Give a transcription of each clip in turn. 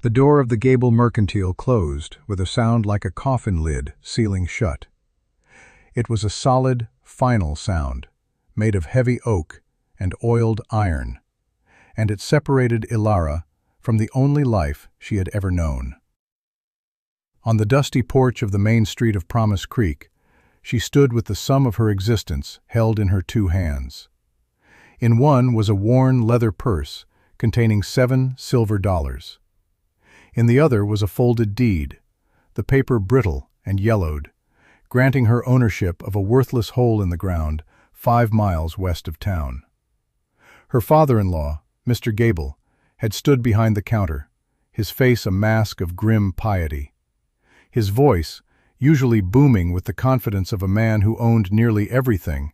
The door of the gable mercantile closed with a sound like a coffin lid sealing shut. It was a solid, final sound, made of heavy oak and oiled iron, and it separated Ilara from the only life she had ever known. On the dusty porch of the main street of Promise Creek, she stood with the sum of her existence held in her two hands. In one was a worn leather purse containing 7 silver dollars. In the other was a folded deed, the paper brittle and yellowed, granting her ownership of a worthless hole in the ground 5 miles west of town. Her father-in-law, Mr. Gable, had stood behind the counter, his face a mask of grim piety. His voice, usually booming with the confidence of a man who owned nearly everything,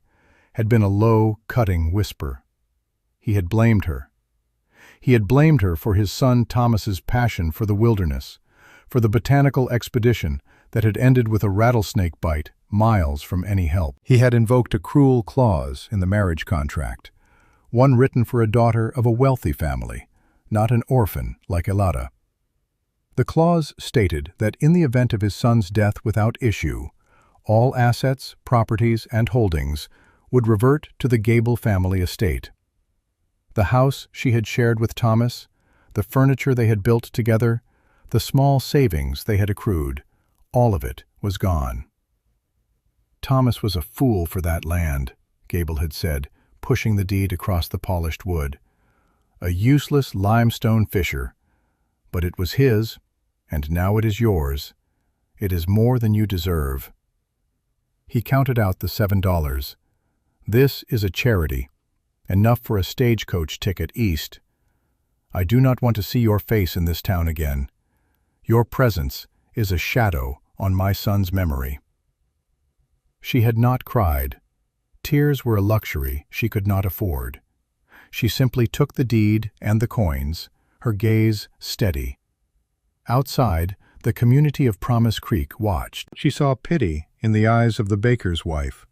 had been a low, cutting whisper. He had blamed her. He had blamed her for his son Thomas's passion for the wilderness, for the botanical expedition that had ended with a rattlesnake bite miles from any help. He had invoked a cruel clause in the marriage contract, one written for a daughter of a wealthy family, not an orphan like Ilara. The clause stated that in the event of his son's death without issue, all assets, properties, and holdings would revert to the Gable family estate. The house she had shared with Thomas, the furniture they had built together, the small savings they had accrued, all of it was gone. Thomas was a fool for that land, Gable had said, pushing the deed across the polished wood. A useless limestone fissure, but it was his, and now it is yours. It is more than you deserve. He counted out the $7. This is a charity, enough for a stagecoach ticket east. I do not want to see your face in this town again. Your presence is a shadow on my son's memory. She had not cried. Tears were a luxury she could not afford. She simply took the deed and the coins, her gaze steady. Outside, the community of Promise Creek watched. She saw pity in the eyes of the baker's wife,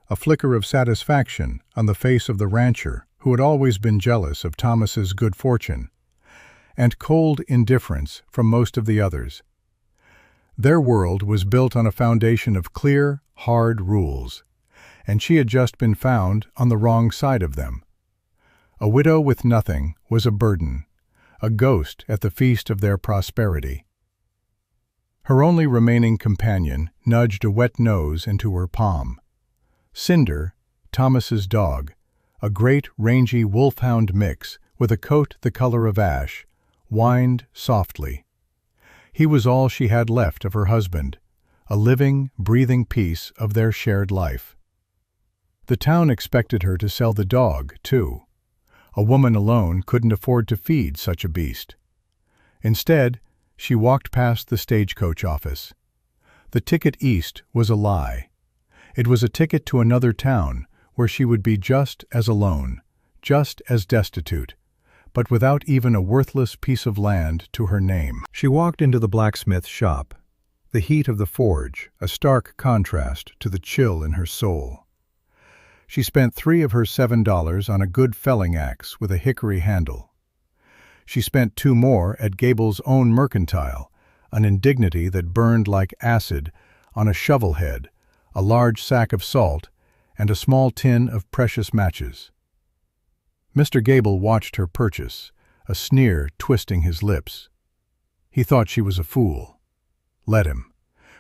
a flicker of satisfaction on the face of the rancher who had always been jealous of Thomas's good fortune, and cold indifference from most of the others. Their world was built on a foundation of clear, hard rules, and she had just been found on the wrong side of them. A widow with nothing was a burden, a ghost at the feast of their prosperity. Her only remaining companion nudged a wet nose into her palm. Cinder, Thomas's dog, a great rangy wolfhound mix with a coat the color of ash, whined softly. He was all she had left of her husband, a living, breathing piece of their shared life. The town expected her to sell the dog, too. A woman alone couldn't afford to feed such a beast. Instead, she walked past the stagecoach office. The ticket east was a lie. It was a ticket to another town where she would be just as alone, just as destitute, but without even a worthless piece of land to her name. She walked into the blacksmith shop, the heat of the forge a stark contrast to the chill in her soul. She spent 3 of her $7 on a good felling axe with a hickory handle. She spent 2 more at Gable's own mercantile, an indignity that burned like acid, on a shovel head, a large sack of salt, and a small tin of precious matches. Mr. Gable watched her purchase, a sneer twisting his lips. He thought she was a fool. Let him.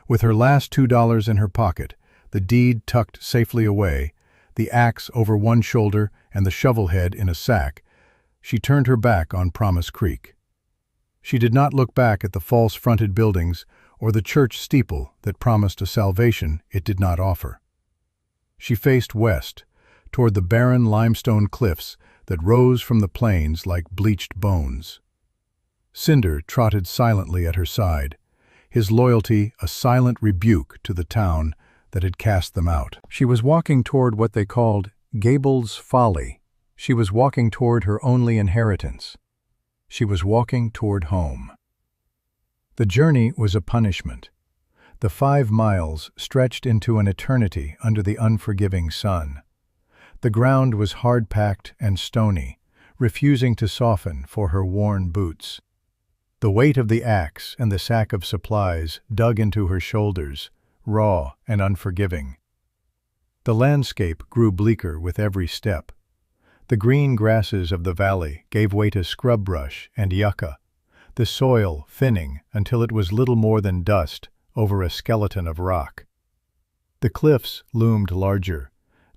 With her last $2 in her pocket, the deed tucked safely away, the axe over one shoulder and the shovel head in a sack, she turned her back on Promise Creek. She did not look back at the false-fronted buildings or the church steeple that promised a salvation it did not offer. She faced west, toward the barren limestone cliffs that rose from the plains like bleached bones. Cinder trotted silently at her side, his loyalty a silent rebuke to the town that had cast them out. She was walking toward what they called Gable's Folly. She was walking toward her only inheritance. She was walking toward home. The journey was a punishment. The 5 miles stretched into an eternity under the unforgiving sun. The ground was hard-packed and stony, refusing to soften for her worn boots. The weight of the axe and the sack of supplies dug into her shoulders, raw and unforgiving. The landscape grew bleaker with every step. The green grasses of the valley gave way to scrub-brush and yucca, the soil thinning until it was little more than dust over a skeleton of rock. The cliffs loomed larger,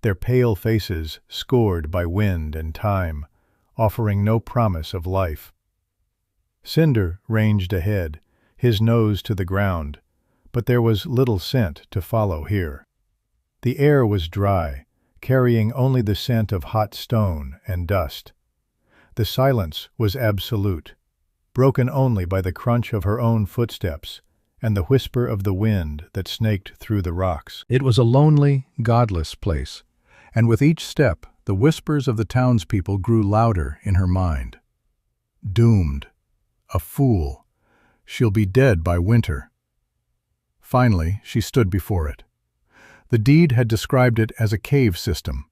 their pale faces scored by wind and time, offering no promise of life. Cinder ranged ahead, his nose to the ground, but there was little scent to follow here. The air was dry, carrying only the scent of hot stone and dust. The silence was absolute, broken only by the crunch of her own footsteps and the whisper of the wind that snaked through the rocks. It was a lonely, godless place, and with each step the whispers of the townspeople grew louder in her mind. Doomed. A fool. She'll be dead by winter. Finally, she stood before it. The deed had described it as a cave system.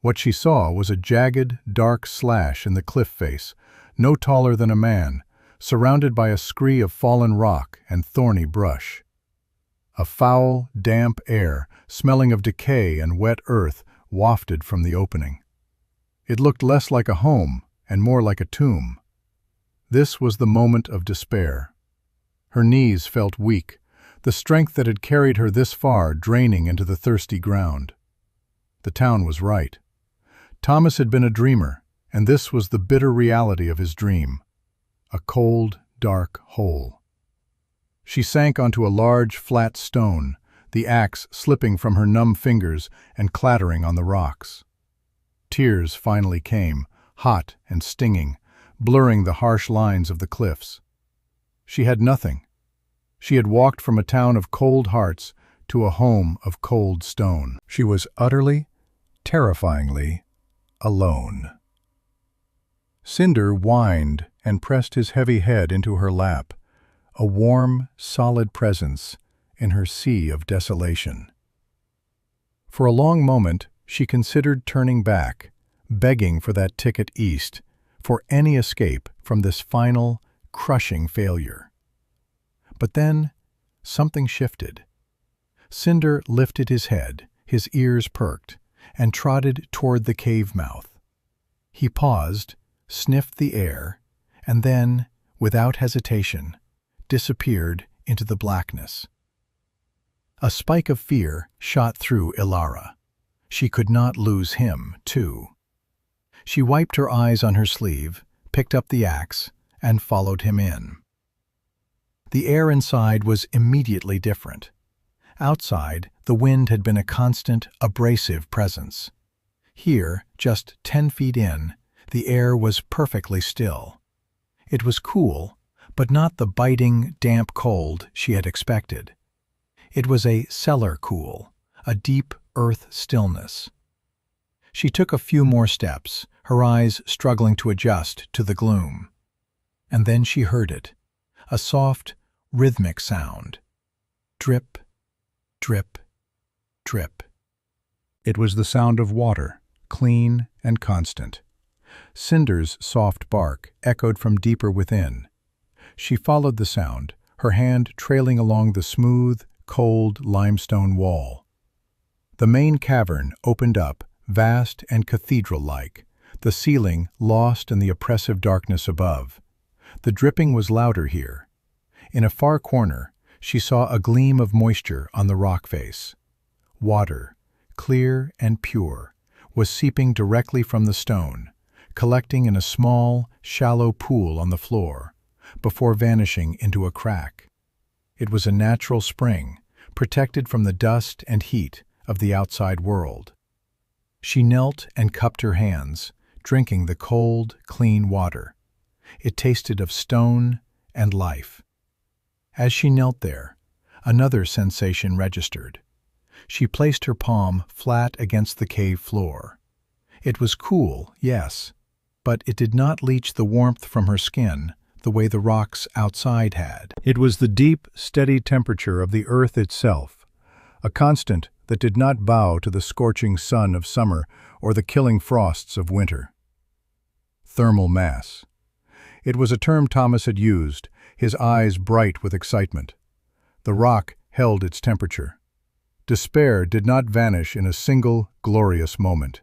What she saw was a jagged, dark slash in the cliff face, no taller than a man, surrounded by a scree of fallen rock and thorny brush. A foul, damp air, smelling of decay and wet earth, wafted from the opening. It looked less like a home and more like a tomb. This was the moment of despair. Her knees felt weak, the strength that had carried her this far draining into the thirsty ground. The town was right. Thomas had been a dreamer, and this was the bitter reality of his dream. A cold, dark hole. She sank onto a large, flat stone, the axe slipping from her numb fingers and clattering on the rocks. Tears finally came, hot and stinging, blurring the harsh lines of the cliffs. She had nothing. She had walked from a town of cold hearts to a home of cold stone. She was utterly, terrifyingly alone. Cinder whined and pressed his heavy head into her lap, a warm, solid presence in her sea of desolation. For a long moment, she considered turning back, begging for that ticket east, for any escape from this final, crushing failure. But then, something shifted. Cinder lifted his head, his ears perked, and trotted toward the cave mouth. He paused, sniffed the air, and then, without hesitation, disappeared into the blackness. A spike of fear shot through Ilara. She could not lose him, too. She wiped her eyes on her sleeve, picked up the axe, and followed him in. The air inside was immediately different. Outside, the wind had been a constant, abrasive presence. Here, just 10 feet in, the air was perfectly still. It was cool, but not the biting, damp cold she had expected. It was a cellar cool, a deep earth stillness. She took a few more steps, her eyes struggling to adjust to the gloom. And then she heard it, a soft, rhythmic sound. Drip, drip, drip. It was the sound of water, clean and constant. Cinder's soft bark echoed from deeper within. She followed the sound, her hand trailing along the smooth, cold limestone wall. The main cavern opened up, vast and cathedral-like, the ceiling lost in the oppressive darkness above. The dripping was louder here. In a far corner, she saw a gleam of moisture on the rock face. Water, clear and pure, was seeping directly from the stone, collecting in a small, shallow pool on the floor, before vanishing into a crack. It was a natural spring, protected from the dust and heat of the outside world. She knelt and cupped her hands, drinking the cold, clean water. It tasted of stone and life. As she knelt there, another sensation registered. She placed her palm flat against the cave floor. It was cool, yes, but it did not leach the warmth from her skin the way the rocks outside had. It was the deep, steady temperature of the earth itself, a constant that did not bow to the scorching sun of summer or the killing frosts of winter. Thermal mass. It was a term Thomas had used, his eyes bright with excitement. The rock held its temperature. Despair did not vanish in a single, glorious moment.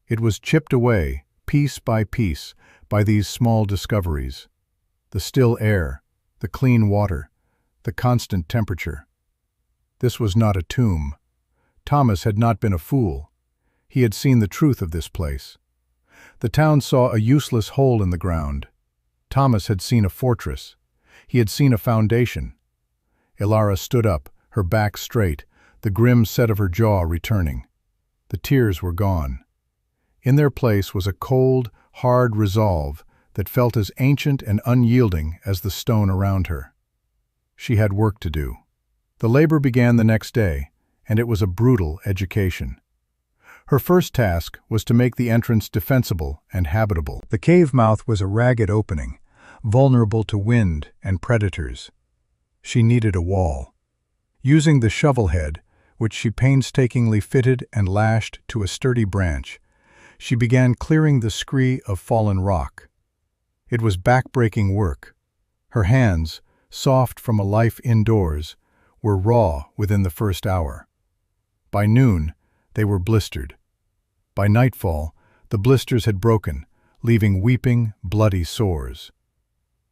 It was chipped away, piece by piece, by these small discoveries. The still air, the clean water, the constant temperature. This was not a tomb. Thomas had not been a fool. He had seen the truth of this place. The town saw a useless hole in the ground. Thomas had seen a fortress. He had seen a foundation. Ilara stood up, her back straight, the grim set of her jaw returning. The tears were gone. In their place was a cold, hard resolve that felt as ancient and unyielding as the stone around her. She had work to do. The labor began the next day, and it was a brutal education. Her first task was to make the entrance defensible and habitable. The cave mouth was a ragged opening, vulnerable to wind and predators. She needed a wall. Using the shovel head, which she painstakingly fitted and lashed to a sturdy branch, she began clearing the scree of fallen rock. It was back-breaking work. Her hands, soft from a life indoors, were raw within the first hour. By noon, they were blistered. By nightfall, the blisters had broken, leaving weeping, bloody sores.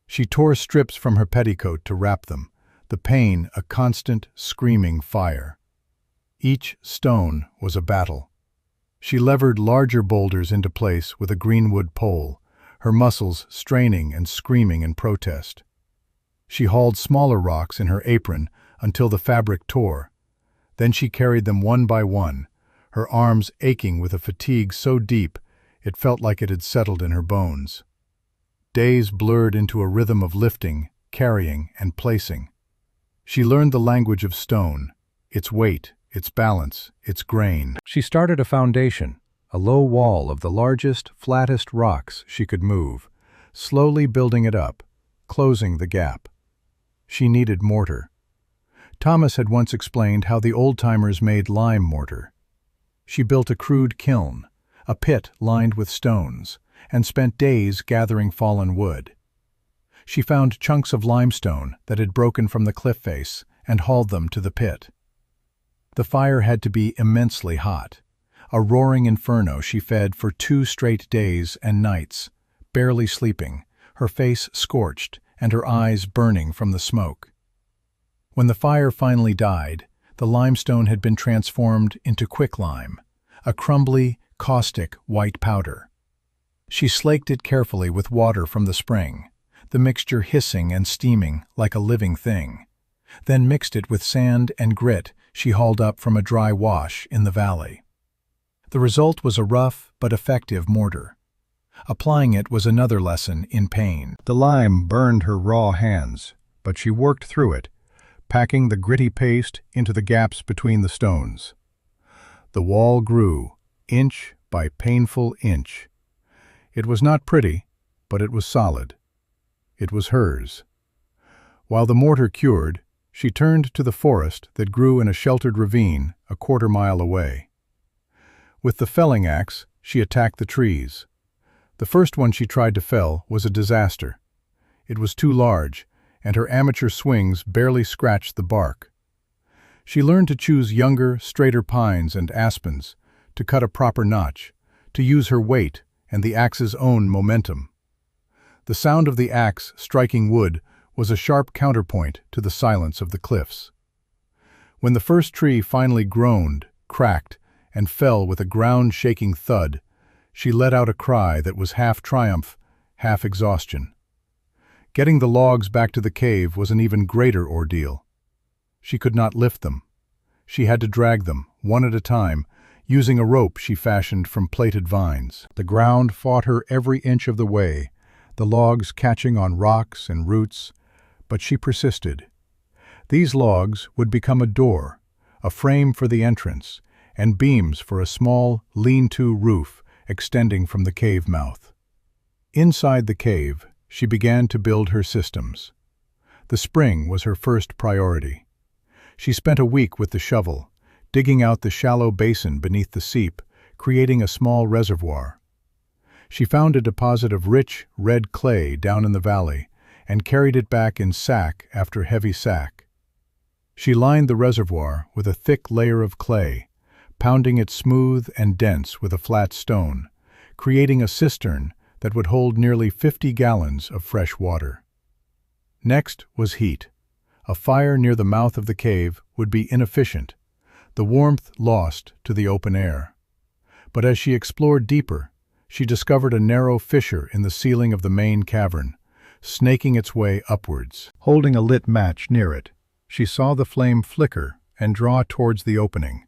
She tore strips from her petticoat to wrap them, the pain a constant, screaming fire. Each stone was a battle. She levered larger boulders into place with a greenwood pole, her muscles straining and screaming in protest. She hauled smaller rocks in her apron until the fabric tore. Then she carried them one by one, her arms aching with a fatigue so deep it felt like it had settled in her bones. Days blurred into a rhythm of lifting, carrying, and placing. She learned the language of stone, its weight, its balance, its grain. She started a foundation, a low wall of the largest, flattest rocks she could move, slowly building it up, closing the gap. She needed mortar. Thomas had once explained how the old-timers made lime mortar. She built a crude kiln, a pit lined with stones, and spent days gathering fallen wood. She found chunks of limestone that had broken from the cliff face and hauled them to the pit. The fire had to be immensely hot. A roaring inferno she fed for 2 straight days and nights, barely sleeping, her face scorched and her eyes burning from the smoke. When the fire finally died, the limestone had been transformed into quicklime, a crumbly, caustic white powder. She slaked it carefully with water from the spring, the mixture hissing and steaming like a living thing, then mixed it with sand and grit she hauled up from a dry wash in the valley. The result was a rough but effective mortar. Applying it was another lesson in pain. The lime burned her raw hands, but she worked through it, packing the gritty paste into the gaps between the stones. The wall grew, inch by painful inch. It was not pretty, but it was solid. It was hers. While the mortar cured, she turned to the forest that grew in a sheltered ravine a quarter-mile away. With the felling axe, she attacked the trees. The first one she tried to fell was a disaster. It was too large, and her amateur swings barely scratched the bark. She learned to choose younger, straighter pines and aspens, to cut a proper notch, to use her weight and the axe's own momentum. The sound of the axe striking wood was a sharp counterpoint to the silence of the cliffs. When the first tree finally groaned, cracked, and fell with a ground-shaking thud, she let out a cry that was half triumph, half exhaustion. Getting the logs back to the cave was an even greater ordeal. She could not lift them. She had to drag them, one at a time, using a rope she fashioned from plaited vines. The ground fought her every inch of the way, the logs catching on rocks and roots, but she persisted. These logs would become a door, a frame for the entrance, and beams for a small, lean-to roof extending from the cave mouth. Inside the cave, she began to build her systems. The spring was her first priority. She spent a week with the shovel, digging out the shallow basin beneath the seep, creating a small reservoir. She found a deposit of rich, red clay down in the valley and carried it back in sack after heavy sack. She lined the reservoir with a thick layer of clay, pounding it smooth and dense with a flat stone, creating a cistern that would hold nearly 50 gallons of fresh water. Next was heat. A fire near the mouth of the cave would be inefficient, the warmth lost to the open air. But as she explored deeper, she discovered a narrow fissure in the ceiling of the main cavern, snaking its way upwards. Holding a lit match near it, she saw the flame flicker and draw towards the opening.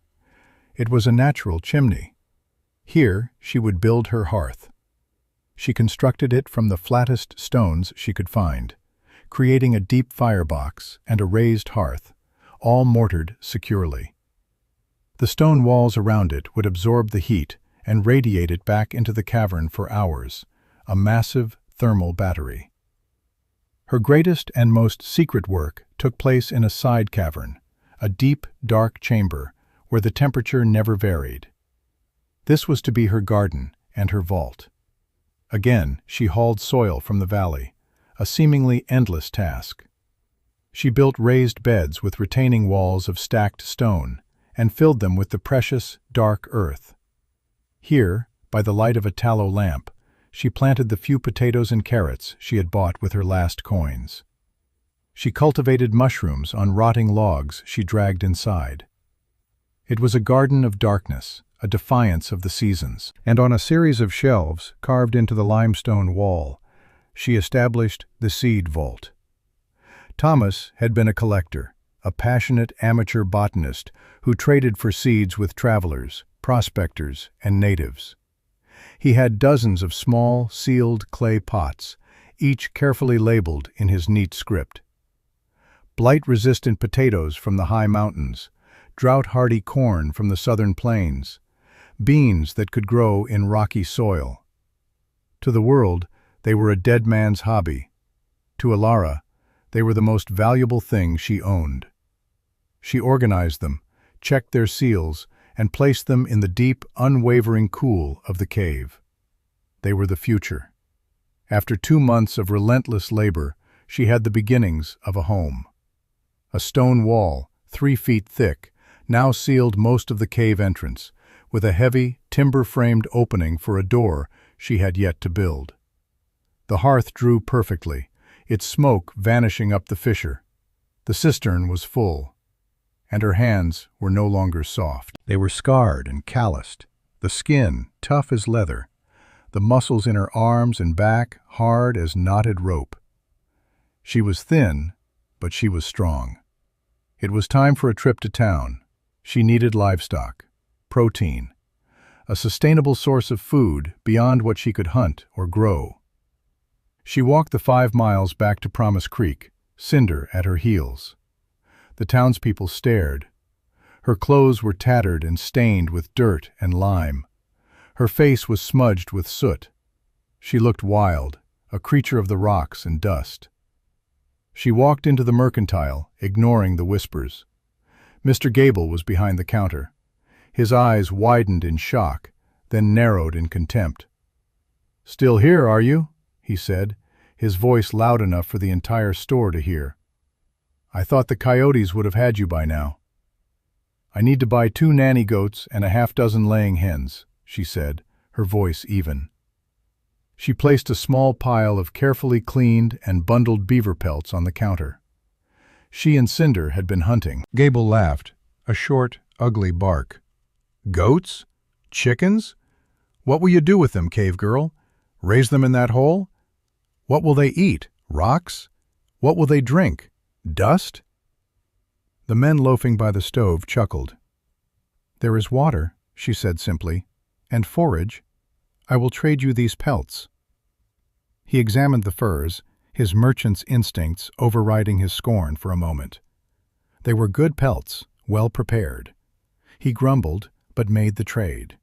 It was a natural chimney. Here she would build her hearth. She constructed it from the flattest stones she could find, creating a deep firebox and a raised hearth, all mortared securely. The stone walls around it would absorb the heat and radiate it back into the cavern for hours, a massive thermal battery. Her greatest and most secret work took place in a side cavern, a deep, dark chamber where the temperature never varied. This was to be her garden and her vault. Again, she hauled soil from the valley, a seemingly endless task. She built raised beds with retaining walls of stacked stone and filled them with the precious, dark earth. Here, by the light of a tallow lamp, she planted the few potatoes and carrots she had bought with her last coins. She cultivated mushrooms on rotting logs she dragged inside. It was a garden of darkness, a defiance of the seasons, and on a series of shelves carved into the limestone wall, she established the seed vault. Thomas had been a collector, a passionate amateur botanist who traded for seeds with travelers, prospectors, and natives. He had dozens of small, sealed clay pots, each carefully labeled in his neat script. Blight-resistant potatoes from the high mountains, drought-hardy corn from the southern plains, beans that could grow in rocky soil. To the world, they were a dead man's hobby. To Alara, they were the most valuable thing she owned. She organized them, checked their seals, and placed them in the deep, unwavering cool of the cave. They were the future. After 2 months of relentless labor, she had the beginnings of a home. A stone wall, 3 feet thick, now sealed most of the cave entrance, with a heavy, timber-framed opening for a door she had yet to build. The hearth drew perfectly, its smoke vanishing up the fissure. The cistern was full, and her hands were no longer soft. They were scarred and calloused, the skin tough as leather, the muscles in her arms and back hard as knotted rope. She was thin, but she was strong. It was time for a trip to town. She needed livestock, protein, a sustainable source of food beyond what she could hunt or grow. She walked the 5 miles back to Promise Creek, Cinder at her heels. The townspeople stared. Her clothes were tattered and stained with dirt and lime. Her face was smudged with soot. She looked wild, a creature of the rocks and dust. She walked into the mercantile, ignoring the whispers. Mr. Gable was behind the counter. His eyes widened in shock, then narrowed in contempt. "Still here, are you?" he said, his voice loud enough for the entire store to hear. "I thought the coyotes would have had you by now." "I need to buy 2 nanny goats and a half-dozen laying hens," she said, her voice even. She placed a small pile of carefully cleaned and bundled beaver pelts on the counter. She and Cinder had been hunting. Gable laughed, a short, ugly bark. "Goats? Chickens? What will you do with them, cave girl? Raise them in that hole? What will they eat? Rocks? What will they drink? Dust?" The men loafing by the stove chuckled. "There is water," she said simply, "and forage. I will trade you these pelts." He examined the furs, his merchant's instincts overriding his scorn for a moment. They were good pelts, well prepared. He grumbled, but made the trade.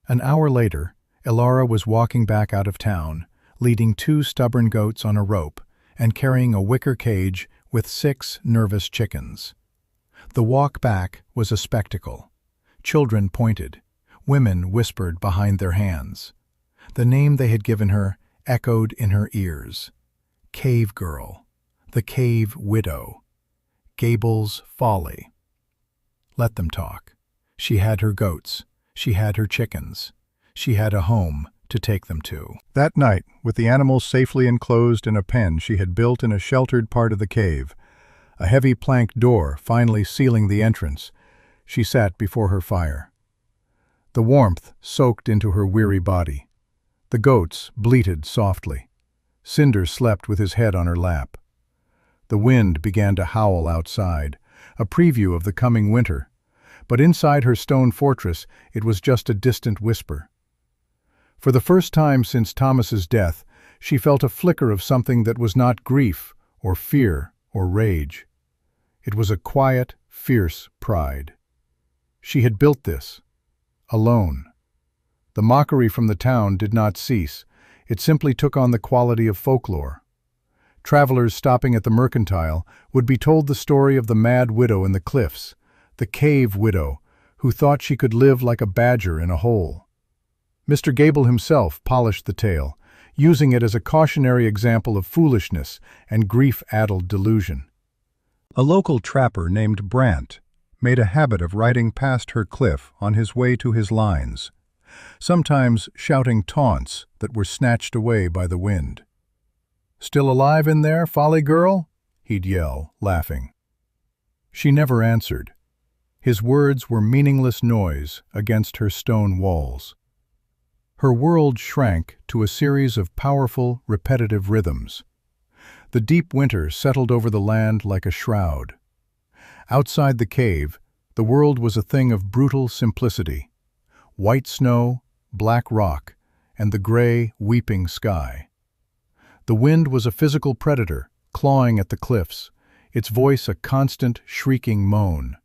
An hour later, Alara was walking back out of town, leading 2 stubborn goats on a rope and carrying a wicker cage with 6 nervous chickens. The walk back was a spectacle. Children pointed. Women whispered behind their hands. The name they had given her echoed in her ears. Cave Girl, the Cave Widow, Gable's Folly. Let them talk. She had her goats. She had her chickens. She had a home to take them to. That night, with the animals safely enclosed in a pen she had built in a sheltered part of the cave, a heavy plank door finally sealing the entrance, she sat before her fire. The warmth soaked into her weary body. The goats bleated softly. Cinder slept with his head on her lap. The wind began to howl outside, a preview of the coming winter, but inside her stone fortress it was just a distant whisper. For the first time since Thomas's death, she felt a flicker of something that was not grief or fear or rage. It was a quiet, fierce pride. She had built this, alone. The mockery from the town did not cease. It simply took on the quality of folklore. Travelers stopping at the mercantile would be told the story of the mad widow in the cliffs, the cave widow, who thought she could live like a badger in a hole. Mr. Gable himself polished the tale, using it as a cautionary example of foolishness and grief-addled delusion. A local trapper named Brant made a habit of riding past her cliff on his way to his lines, sometimes shouting taunts that were snatched away by the wind. "Still alive in there, Folly Girl?" he'd yell, laughing. She never answered. His words were meaningless noise against her stone walls. Her world shrank to a series of powerful, repetitive rhythms. The deep winter settled over the land like a shroud. Outside the cave, the world was a thing of brutal simplicity. White snow, black rock, and the gray, weeping sky. The wind was a physical predator, clawing at the cliffs, its voice a constant, shrieking moan.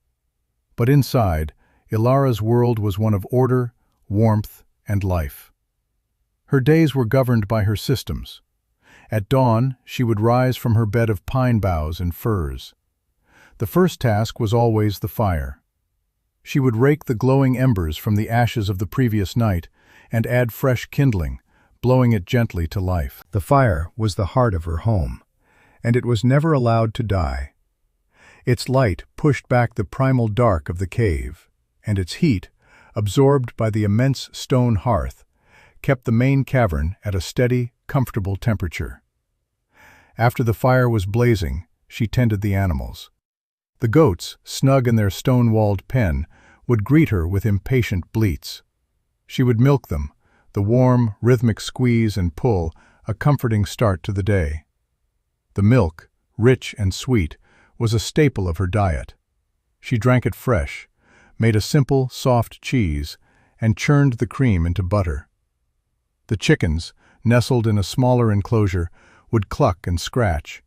But inside, Ilara's world was one of order, warmth, and life. Her days were governed by her systems. At dawn, she would rise from her bed of pine boughs and firs. The first task was always the fire. She would rake the glowing embers from the ashes of the previous night and add fresh kindling, blowing it gently to life. The fire was the heart of her home, and it was never allowed to die. Its light pushed back the primal dark of the cave, and its heat, absorbed by the immense stone hearth, kept the main cavern at a steady, comfortable temperature. After the fire was blazing, she tended the animals. The goats, snug in their stone-walled pen, would greet her with impatient bleats. She would milk them, the warm, rhythmic squeeze and pull a comforting start to the day. The milk, rich and sweet, was a staple of her diet. She drank it fresh, made a simple, soft cheese, and churned the cream into butter. The chickens, nestled in a smaller enclosure, would cluck and scratch,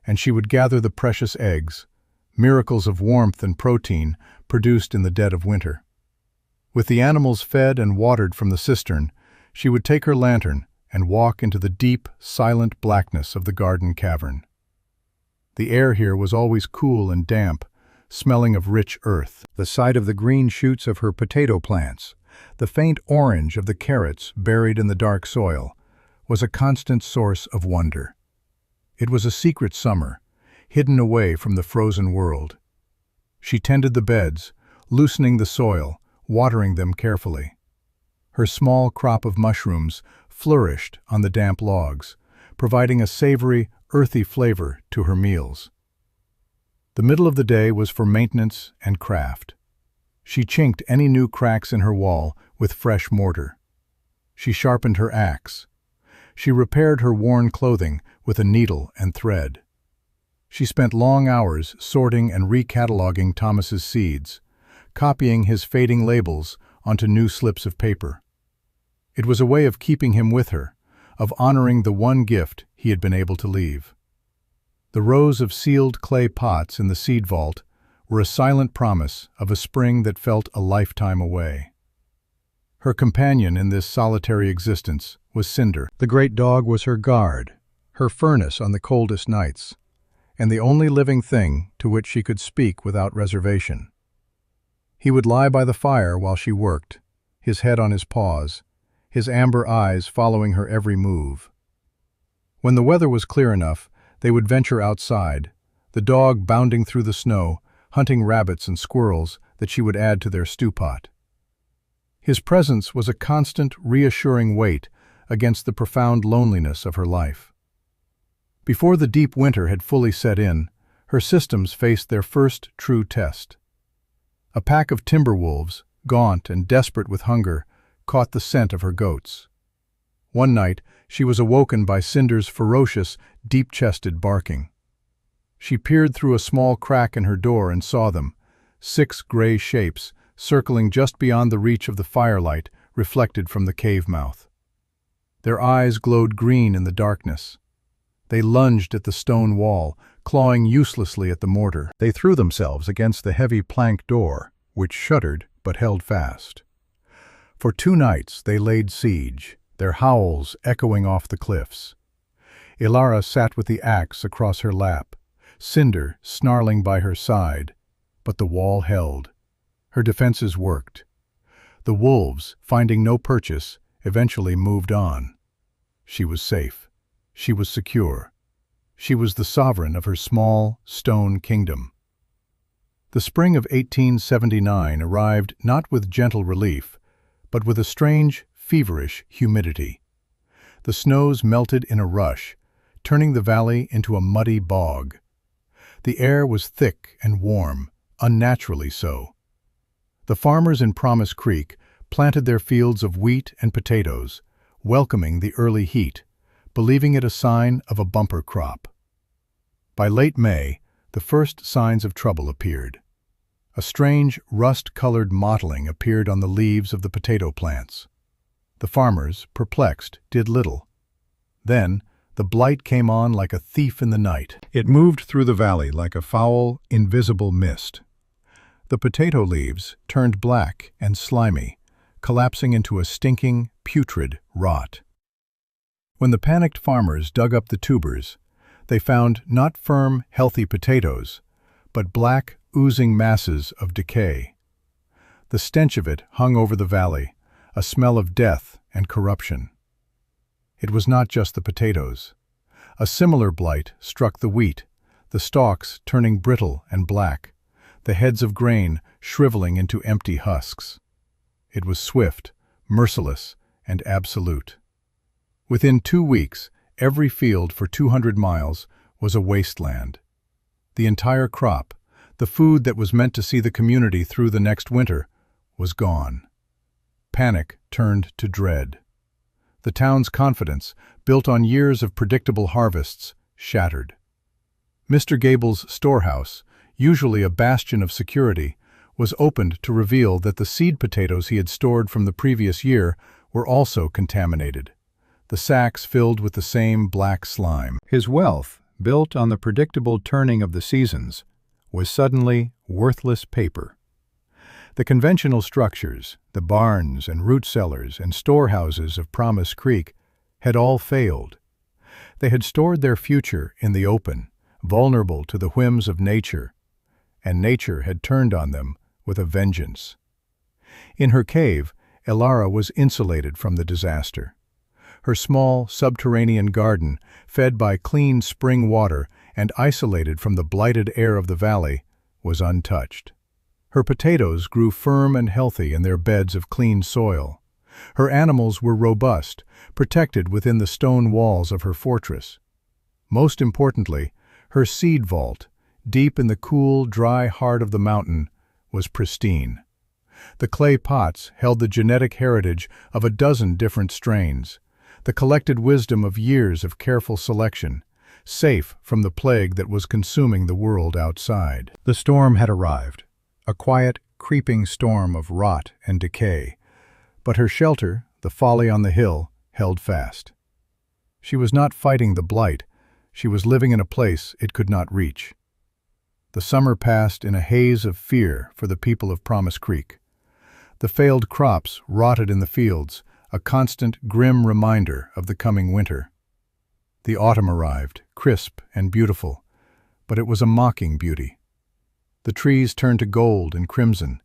and she would gather the precious eggs, miracles of warmth and protein produced in the dead of winter. With the animals fed and watered from the cistern, she would take her lantern and walk into the deep, silent blackness of the garden cavern. The air here was always cool and damp, smelling of rich earth. The sight of the green shoots of her potato plants, the faint orange of the carrots buried in the dark soil, was a constant source of wonder. It was a secret summer, hidden away from the frozen world. She tended the beds, loosening the soil, watering them carefully. Her small crop of mushrooms flourished on the damp logs, providing a savory, earthy flavor to her meals. The middle of the day was for maintenance and craft. She chinked any new cracks in her wall with fresh mortar. She sharpened her axe. She repaired her worn clothing with a needle and thread. She spent long hours sorting and recataloguing Thomas's seeds, copying his fading labels onto new slips of paper. It was a way of keeping him with her, of honoring the one gift he had been able to leave. The rows of sealed clay pots in the seed vault were a silent promise of a spring that felt a lifetime away. Her companion in this solitary existence was Cinder. The great dog was her guard, her furnace on the coldest nights, and the only living thing to which she could speak without reservation. He would lie by the fire while she worked, his head on his paws, his amber eyes following her every move. When the weather was clear enough, they would venture outside, the dog bounding through the snow, hunting rabbits and squirrels that she would add to their stew pot. His presence was a constant, reassuring weight against the profound loneliness of her life. Before the deep winter had fully set in, her systems faced their first true test. A pack of timber wolves, gaunt and desperate with hunger, caught the scent of her goats. One night, she was awoken by Cinder's ferocious, deep-chested barking. She peered through a small crack in her door and saw them, 6 gray shapes, circling just beyond the reach of the firelight reflected from the cave mouth. Their eyes glowed green in the darkness. They lunged at the stone wall, clawing uselessly at the mortar. They threw themselves against the heavy plank door, which shuddered but held fast. For 2 nights they laid siege, their howls echoing off the cliffs. Ilara sat with the axe across her lap, Cinder snarling by her side, but the wall held. Her defenses worked. The wolves, finding no purchase, eventually moved on. She was safe. She was secure. She was the sovereign of her small, stone kingdom. The spring of 1879 arrived not with gentle relief, but with a strange, feverish humidity. The snows melted in a rush, turning the valley into a muddy bog. The air was thick and warm, unnaturally so. The farmers in Promise Creek planted their fields of wheat and potatoes, welcoming the early heat, believing it a sign of a bumper crop. By late May, the first signs of trouble appeared. A strange, rust-colored mottling appeared on the leaves of the potato plants. The farmers, perplexed, did little. Then, the blight came on like a thief in the night. It moved through the valley like a foul, invisible mist. The potato leaves turned black and slimy, collapsing into a stinking, putrid rot. When the panicked farmers dug up the tubers, they found not firm, healthy potatoes, but black, oozing masses of decay. The stench of it hung over the valley, a smell of death and corruption. It was not just the potatoes. A similar blight struck the wheat, the stalks turning brittle and black, the heads of grain shriveling into empty husks. It was swift, merciless, and absolute. Within 2 weeks, every field for 200 miles was a wasteland. The entire crop, the food that was meant to see the community through the next winter, was gone. Panic turned to dread. The town's confidence, built on years of predictable harvests, shattered. Mr. Gable's storehouse, usually a bastion of security, was opened to reveal that the seed potatoes he had stored from the previous year were also contaminated, the sacks filled with the same black slime. His wealth, built on the predictable turning of the seasons, was suddenly worthless paper. The conventional structures, the barns and root cellars and storehouses of Promise Creek, had all failed. They had stored their future in the open, vulnerable to the whims of nature, and nature had turned on them with a vengeance. In her cave, Ilara was insulated from the disaster. Her small, subterranean garden, fed by clean spring water and isolated from the blighted air of the valley, was untouched. Her potatoes grew firm and healthy in their beds of clean soil. Her animals were robust, protected within the stone walls of her fortress. Most importantly, her seed vault, deep in the cool, dry heart of the mountain, was pristine. The clay pots held the genetic heritage of a dozen different strains, the collected wisdom of years of careful selection, safe from the plague that was consuming the world outside. The storm had arrived, a quiet, creeping storm of rot and decay, but her shelter, the folly on the hill, held fast. She was not fighting the blight, she was living in a place it could not reach. The summer passed in a haze of fear for the people of Promise Creek. The failed crops rotted in the fields, a constant, grim reminder of the coming winter. The autumn arrived, crisp and beautiful, but it was a mocking beauty. The trees turned to gold and crimson,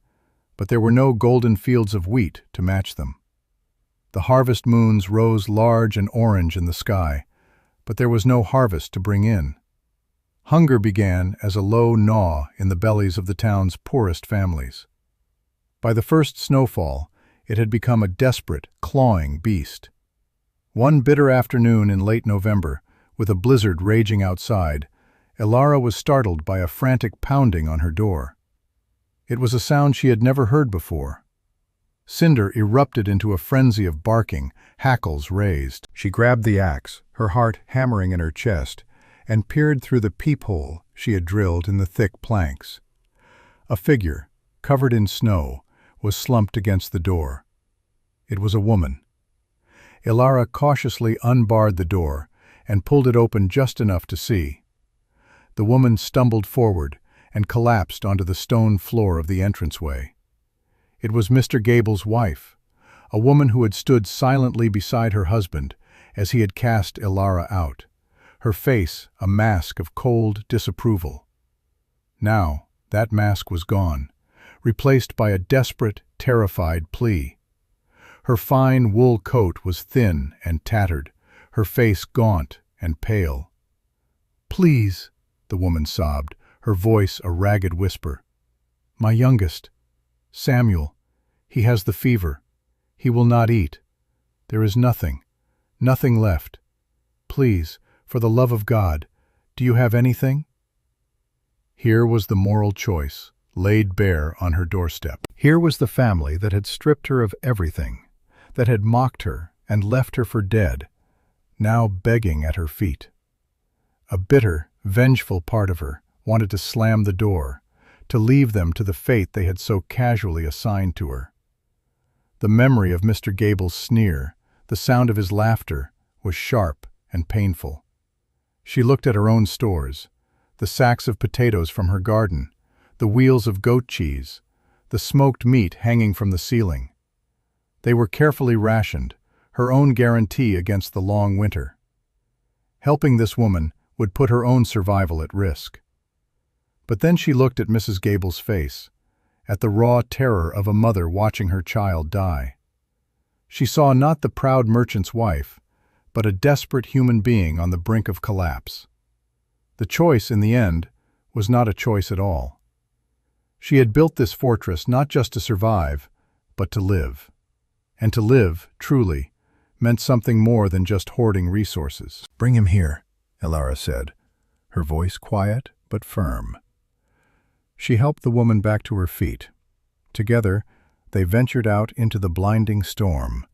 but there were no golden fields of wheat to match them. The harvest moons rose large and orange in the sky, but there was no harvest to bring in. Hunger began as a low gnaw in the bellies of the town's poorest families. By the first snowfall, it had become a desperate, clawing beast. One bitter afternoon in late November, with a blizzard raging outside, Elara was startled by a frantic pounding on her door. It was a sound she had never heard before. Cinder erupted into a frenzy of barking, hackles raised. She grabbed the axe, her heart hammering in her chest, and peered through the peephole she had drilled in the thick planks. A figure, covered in snow, was slumped against the door. It was a woman. Elara cautiously unbarred the door and pulled it open just enough to see. The woman stumbled forward and collapsed onto the stone floor of the entranceway. It was Mr. Gable's wife, a woman who had stood silently beside her husband as he had cast Elara out, her face a mask of cold disapproval. Now, that mask was gone, replaced by a desperate, terrified plea. Her fine wool coat was thin and tattered, her face gaunt and pale. "Please," the woman sobbed, her voice a ragged whisper. "My youngest, Samuel, he has the fever. He will not eat. There is nothing left. Please, for the love of God, do you have anything?" Here was the moral choice, laid bare on her doorstep. Here was the family that had stripped her of everything, that had mocked her and left her for dead, now begging at her feet. A bitter, vengeful part of her wanted to slam the door, to leave them to the fate they had so casually assigned to her. The memory of Mr. Gable's sneer, the sound of his laughter, was sharp and painful. She looked at her own stores, the sacks of potatoes from her garden, the wheels of goat cheese, the smoked meat hanging from the ceiling. They were carefully rationed, her own guarantee against the long winter. Helping this woman would put her own survival at risk. But then she looked at Mrs. Gable's face, at the raw terror of a mother watching her child die. She saw not the proud merchant's wife, but a desperate human being on the brink of collapse. The choice, in the end, was not a choice at all. She had built this fortress not just to survive, but to live. And to live, truly, meant something more than just hoarding resources. "Bring him here," Elara said, her voice quiet but firm. She helped the woman back to her feet. Together, they ventured out into the blinding storm.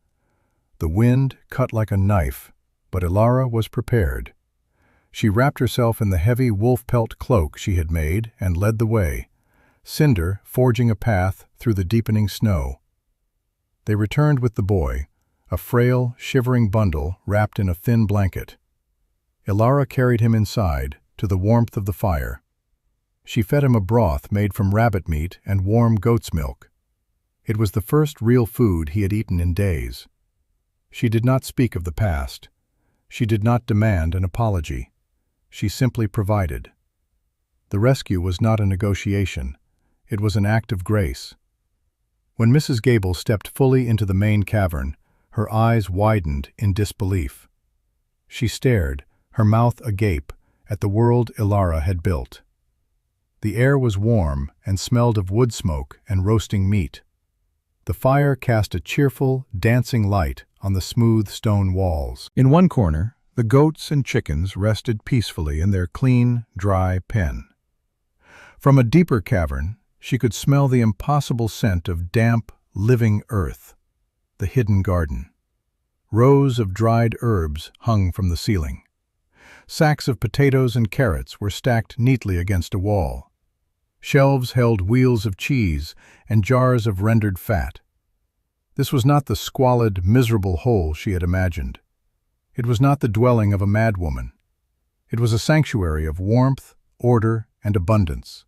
The wind cut like a knife, but Elara was prepared. She wrapped herself in the heavy wolf-pelt cloak she had made and led the way, Cinder forging a path through the deepening snow. They returned with the boy, a frail, shivering bundle wrapped in a thin blanket. Elara carried him inside, to the warmth of the fire. She fed him a broth made from rabbit meat and warm goat's milk. It was the first real food he had eaten in days. She did not speak of the past. She did not demand an apology. She simply provided. The rescue was not a negotiation. It was an act of grace. When Mrs. Gable stepped fully into the main cavern, her eyes widened in disbelief. She stared, her mouth agape, at the world Elara had built. The air was warm and smelled of wood smoke and roasting meat. The fire cast a cheerful, dancing light on the smooth stone walls. In one corner, the goats and chickens rested peacefully in their clean, dry pen. From a deeper cavern, she could smell the impossible scent of damp, living earth, the hidden garden. Rows of dried herbs hung from the ceiling. Sacks of potatoes and carrots were stacked neatly against a wall. Shelves held wheels of cheese and jars of rendered fat. This was not the squalid, miserable hole she had imagined. It was not the dwelling of a madwoman. It was a sanctuary of warmth, order, and abundance.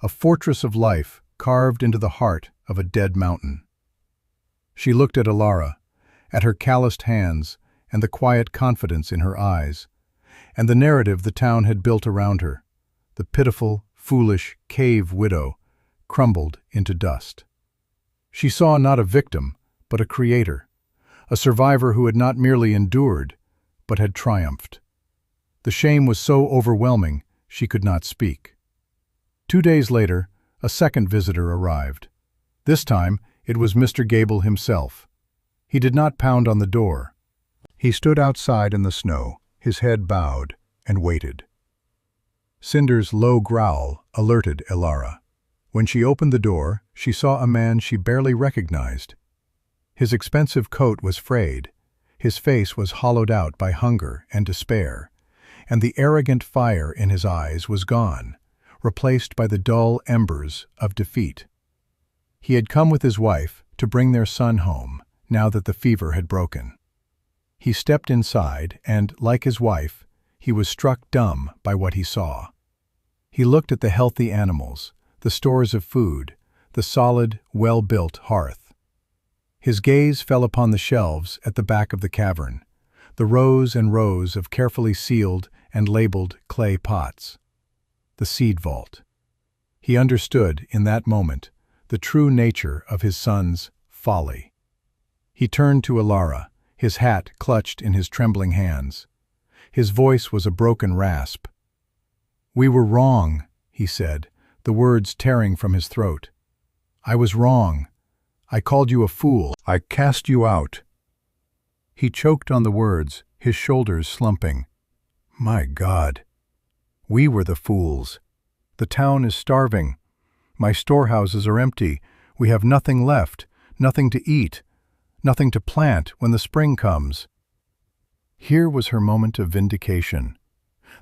A fortress of life carved into the heart of a dead mountain. She looked at Elara, at her calloused hands and the quiet confidence in her eyes, and the narrative the town had built around her, the pitiful, foolish cave widow, crumbled into dust. She saw not a victim, but a creator, a survivor who had not merely endured, but had triumphed. The shame was so overwhelming she could not speak. 2 days later, a second visitor arrived. This time, it was Mr. Gable himself. He did not pound on the door. He stood outside in the snow, his head bowed, and waited. Cinder's low growl alerted Elara. When she opened the door, she saw a man she barely recognized. His expensive coat was frayed, his face was hollowed out by hunger and despair, and the arrogant fire in his eyes was gone, replaced by the dull embers of defeat. He had come with his wife to bring their son home, now that the fever had broken. He stepped inside and, like his wife, he was struck dumb by what he saw. He looked at the healthy animals, the stores of food, the solid, well-built hearth. His gaze fell upon the shelves at the back of the cavern, the rows and rows of carefully sealed and labeled clay pots. The seed vault. He understood, in that moment, the true nature of his son's folly. He turned to Elara, his hat clutched in his trembling hands. His voice was a broken rasp. "We were wrong," he said, the words tearing from his throat. "I was wrong. I called you a fool. I cast you out." He choked on the words, his shoulders slumping. "My God. We were the fools. The town is starving. My storehouses are empty. We have nothing left, nothing to eat, nothing to plant when the spring comes." Here was her moment of vindication.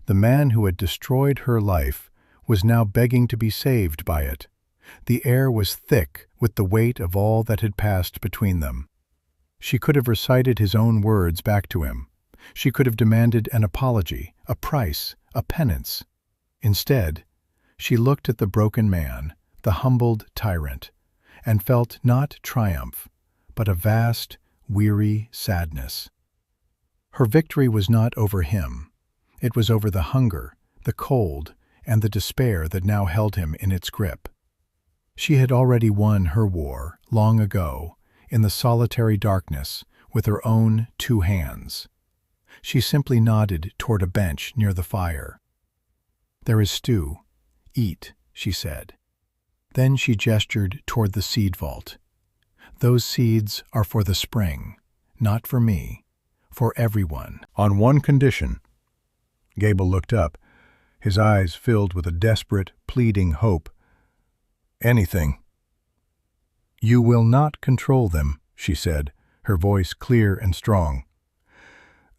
The man who had destroyed her life was now begging to be saved by it. The air was thick with the weight of all that had passed between them. She could have recited his own words back to him. She could have demanded an apology, a price, a penance. Instead, she looked at the broken man, the humbled tyrant, and felt not triumph, but a vast, weary sadness. Her victory was not over him. It was over the hunger, the cold, and the despair that now held him in its grip. She had already won her war, long ago, in the solitary darkness, with her own 2 hands. She simply nodded toward a bench near the fire. "There is stew. Eat," she said. Then she gestured toward the seed vault. "Those seeds are for the spring, not for me, for everyone, on one condition." Gable looked up, his eyes filled with a desperate, pleading hope. "Anything." "You will not control them," she said, her voice clear and strong.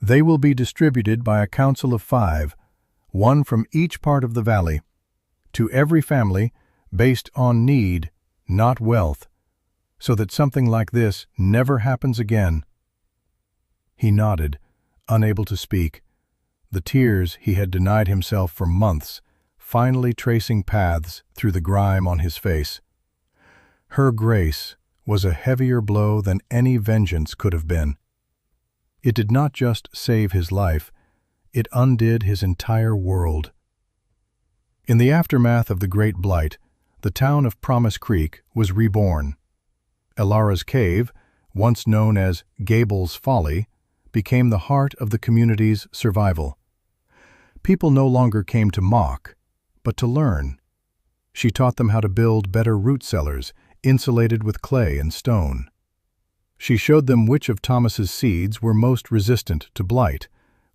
"They will be distributed by a council of 5, one from each part of the valley, to every family, based on need, not wealth, so that something like this never happens again." He nodded, unable to speak, the tears he had denied himself for months finally tracing paths through the grime on his face. Her grace was a heavier blow than any vengeance could have been. It did not just save his life, it undid his entire world. In the aftermath of the Great Blight, the town of Promise Creek was reborn. Elara's Cave, once known as Gable's Folly, became the heart of the community's survival. People no longer came to mock, but to learn. She taught them how to build better root cellars, insulated with clay and stone. She showed them which of Thomas's seeds were most resistant to blight,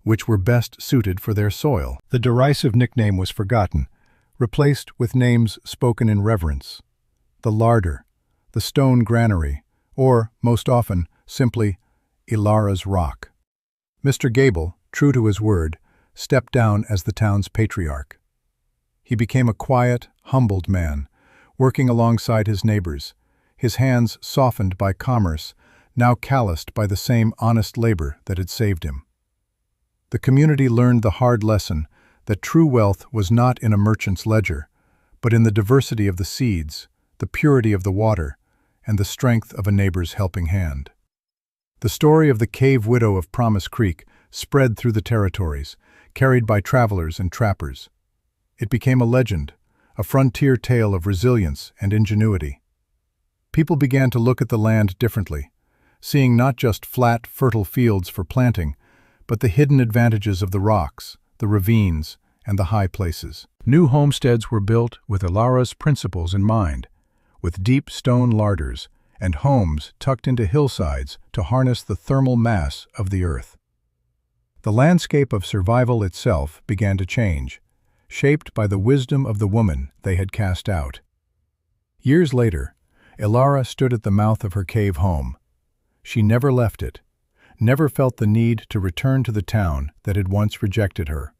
which were best suited for their soil. The derisive nickname was forgotten, replaced with names spoken in reverence. The larder, the stone granary, or, most often, simply, Elara's Rock. Mr. Gable, true to his word, stepped down as the town's patriarch. He became a quiet, humbled man, working alongside his neighbors, his hands softened by commerce, now calloused by the same honest labor that had saved him. The community learned the hard lesson that true wealth was not in a merchant's ledger, but in the diversity of the seeds, the purity of the water, and the strength of a neighbor's helping hand. The story of the cave widow of Promise Creek spread through the territories, carried by travelers and trappers. It became a legend, a frontier tale of resilience and ingenuity. People began to look at the land differently, seeing not just flat, fertile fields for planting, but the hidden advantages of the rocks, the ravines, and the high places. New homesteads were built with Elara's principles in mind, with deep stone larders and homes tucked into hillsides to harness the thermal mass of the earth. The landscape of survival itself began to change, shaped by the wisdom of the woman they had cast out. Years later, Elara stood at the mouth of her cave home. She never left it, never felt the need to return to the town that had once rejected her.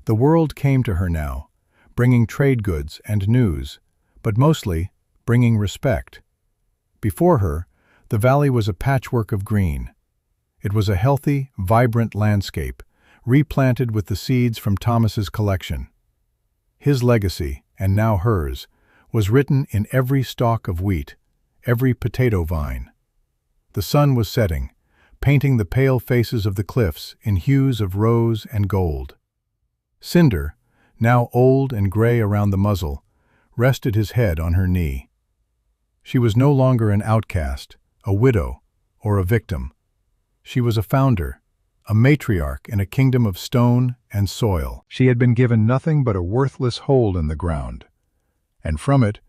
The world came to her now, bringing trade goods and news, but mostly bringing respect. Before her, the valley was a patchwork of green. It was a healthy, vibrant landscape, replanted with the seeds from Thomas's collection. His legacy, and now hers, was written in every stalk of wheat, every potato vine. The sun was setting, painting the pale faces of the cliffs in hues of rose and gold. Cinder, now old and gray around the muzzle, rested his head on her knee. She was no longer an outcast, a widow, or a victim. She was a founder, a matriarch in a kingdom of stone and soil. She had been given nothing but a worthless hole in the ground, and from it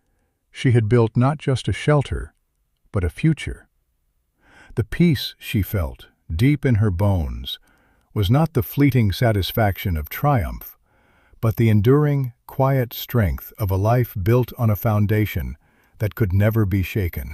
she had built not just a shelter, but a future. The peace she felt, deep in her bones, was not the fleeting satisfaction of triumph, but the enduring, quiet strength of a life built on a foundation that could never be shaken.